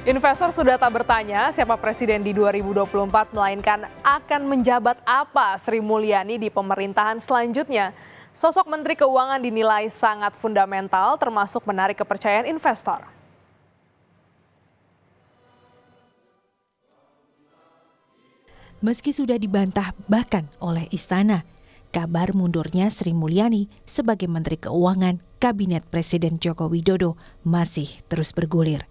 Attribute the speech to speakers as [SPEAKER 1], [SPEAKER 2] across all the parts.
[SPEAKER 1] Investor sudah tak bertanya siapa presiden di 2024, melainkan akan menjabat apa Sri Mulyani di pemerintahan selanjutnya. Sosok Menteri Keuangan dinilai sangat fundamental, termasuk menarik kepercayaan investor.
[SPEAKER 2] Meski sudah dibantah bahkan oleh istana, kabar mundurnya Sri Mulyani sebagai Menteri Keuangan Kabinet Presiden Joko Widodo masih terus bergulir.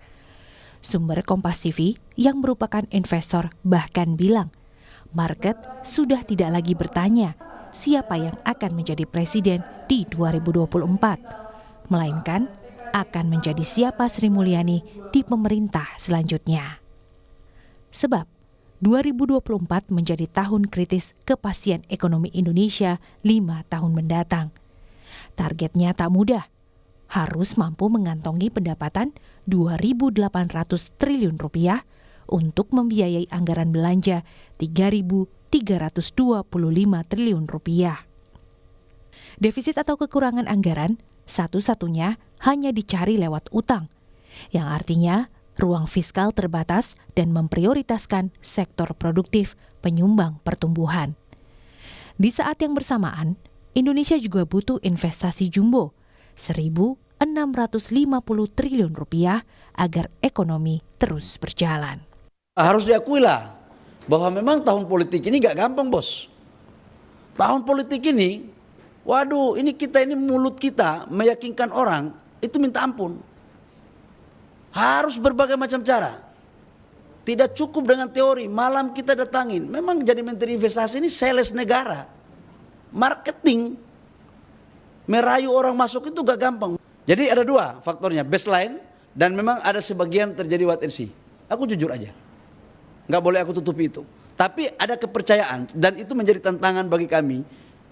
[SPEAKER 2] Sumber Kompas TV yang merupakan investor bahkan bilang, market sudah tidak lagi bertanya siapa yang akan menjadi presiden di 2024, melainkan akan menjadi siapa Sri Mulyani di pemerintah selanjutnya. Sebab 2024 menjadi tahun kritis kepastian ekonomi Indonesia 5 tahun mendatang. Targetnya tak mudah, harus mampu mengantongi pendapatan 2.800 triliun rupiah untuk membiayai anggaran belanja 3.325 triliun rupiah. Defisit atau kekurangan anggaran satu-satunya hanya dicari lewat utang, yang artinya ruang fiskal terbatas dan memprioritaskan sektor produktif penyumbang pertumbuhan. Di saat yang bersamaan, Indonesia juga butuh investasi jumbo 1.650 triliun rupiah agar ekonomi terus berjalan.
[SPEAKER 3] Harus diakuilah bahwa memang tahun politik ini gak gampang, bos. Tahun politik ini, waduh, ini mulut kita meyakinkan orang itu minta ampun. Harus berbagai macam cara. Tidak cukup dengan teori, malam kita datangin. Memang jadi menteri investasi ini sales negara. Marketing. Merayu orang masuk itu gak gampang. Jadi ada dua faktornya, baseline dan memang ada sebagian terjadi wait and see. Aku jujur aja, gak boleh aku tutupi itu. Tapi ada kepercayaan dan itu menjadi tantangan bagi kami,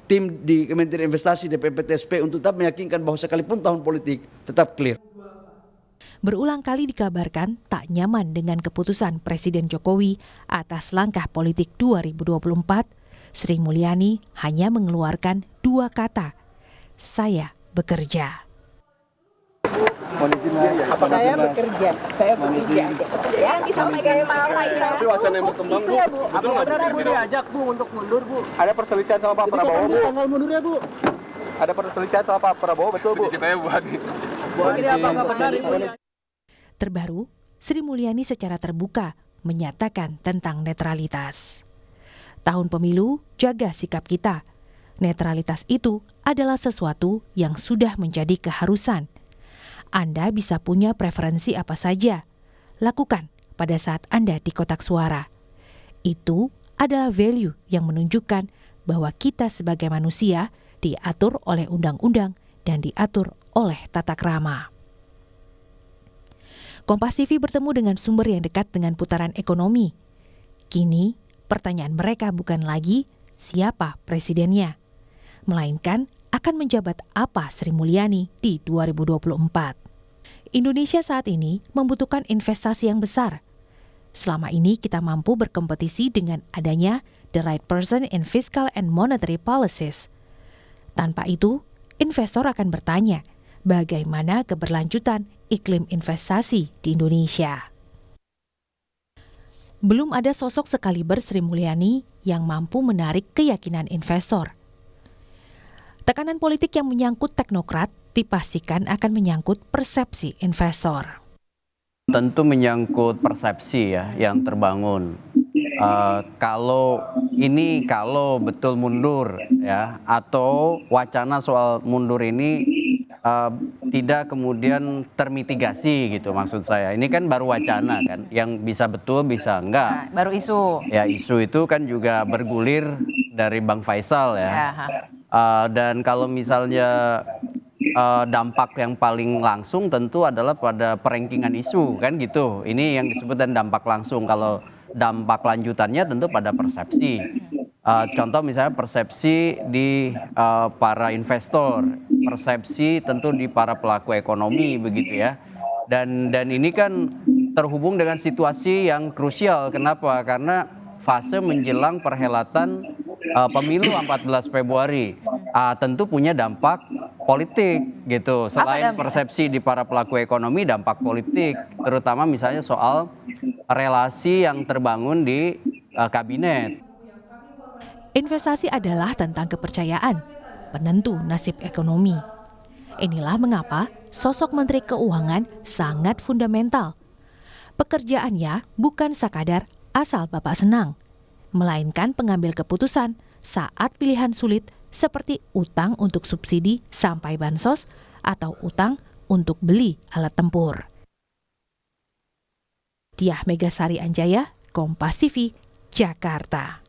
[SPEAKER 3] tim di Kementerian Investasi DPPTSP untuk tetap meyakinkan bahwa sekalipun tahun politik tetap clear.
[SPEAKER 2] Berulang kali dikabarkan tak nyaman dengan keputusan Presiden Jokowi atas langkah politik 2024, Sri Mulyani hanya mengeluarkan dua kata, saya bekerja.
[SPEAKER 4] Saya bekerja aja. Yang disampaikan Pak Faisal.
[SPEAKER 5] Tapi wacana yang berkembang, Bu. Betul nggak benar Bu diajak Bu untuk mundur Bu? Ada perselisihan sama Pak Prabowo Bu? Tanggal mundurnya Bu? Ada perselisihan sama Pak Prabowo, betul Bu? Ceritanya Bu Hadi. Bu Hadi apa nggak benar Bu?
[SPEAKER 2] Terbaru, Sri Mulyani secara terbuka menyatakan tentang netralitas. Tahun pemilu, jaga sikap kita. Netralitas itu adalah sesuatu yang sudah menjadi keharusan. Anda bisa punya preferensi apa saja. Lakukan pada saat Anda di kotak suara. Itu adalah value yang menunjukkan bahwa kita sebagai manusia diatur oleh undang-undang dan diatur oleh tata krama. Kompas TV bertemu dengan sumber yang dekat dengan putaran ekonomi. Kini, pertanyaan mereka bukan lagi siapa presidennya, melainkan akan menjabat apa Sri Mulyani di 2024. Indonesia saat ini membutuhkan investasi yang besar. Selama ini kita mampu berkompetisi dengan adanya the right person in fiscal and monetary policies. Tanpa itu, investor akan bertanya, bagaimana keberlanjutan iklim investasi di Indonesia? Belum ada sosok sekaliber Sri Mulyani yang mampu menarik keyakinan investor. Tekanan politik yang menyangkut teknokrat dipastikan akan menyangkut persepsi investor.
[SPEAKER 6] Tentu menyangkut persepsi ya yang terbangun. Kalau betul mundur ya, atau wacana soal mundur ini tidak kemudian termitigasi gitu maksud saya. Ini kan baru wacana kan, yang bisa betul bisa enggak.
[SPEAKER 1] Baru isu.
[SPEAKER 6] Ya isu itu kan juga bergulir dari Bang Faisal ya. Dan kalau misalnya dampak yang paling langsung tentu adalah pada perengkingan isu kan gitu. Ini yang disebut dan dampak langsung. Kalau dampak lanjutannya tentu pada persepsi. Contoh misalnya persepsi di para investor, persepsi tentu di para pelaku ekonomi begitu ya. Dan ini kan terhubung dengan situasi yang krusial. Kenapa? Karena fase menjelang perhelatan pemilu 14 Februari tentu punya dampak politik gitu. Selain persepsi di para pelaku ekonomi, dampak politik, terutama misalnya soal relasi yang terbangun di kabinet.
[SPEAKER 2] Investasi adalah tentang kepercayaan, penentu nasib ekonomi. Inilah mengapa sosok Menteri Keuangan sangat fundamental. Pekerjaannya bukan sekadar asal Bapak senang, melainkan pengambil keputusan saat pilihan sulit seperti utang untuk subsidi sampai bansos atau utang untuk beli alat tempur. Diah Megasari Anjaya, Kompas TV, Jakarta.